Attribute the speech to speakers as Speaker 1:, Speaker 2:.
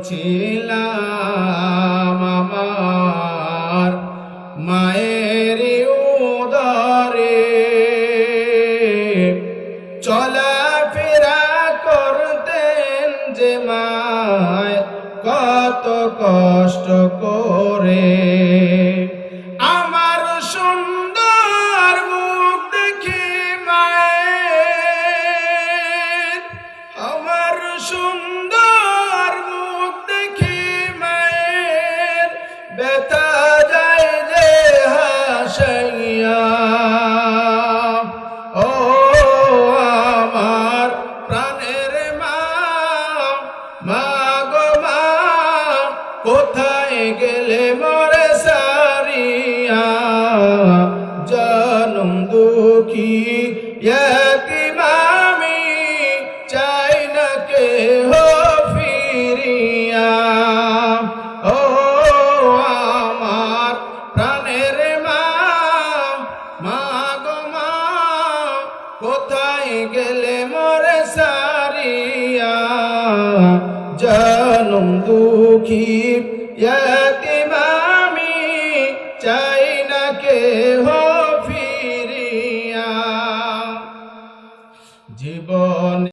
Speaker 1: ছিলাম আমার মায়ের উদরে, চলাফেরা করতেন যে মায় কত কষ্ট করে। আমার সুন্দর মুখ দেখে মায়ের, আমার সুন্দর মুখ দেখে মায়ের ব্যথা যায় যে হাসাইয়া। ও আমার প্রাণের মা, মা গো মা, কোথায় গেলে মোরে সারিয়া? জনম দুঃখী ইয়াতীম আমি, চাই না কেহ ফিরিয়া। ও আমার প্রাণের মা, মা গো মা, কোথায় গেলে মোরে সারিয়া? জনম দুঃখী ইয়াতীম আমি, চাই না কেহ ফিরিয়া। জীবন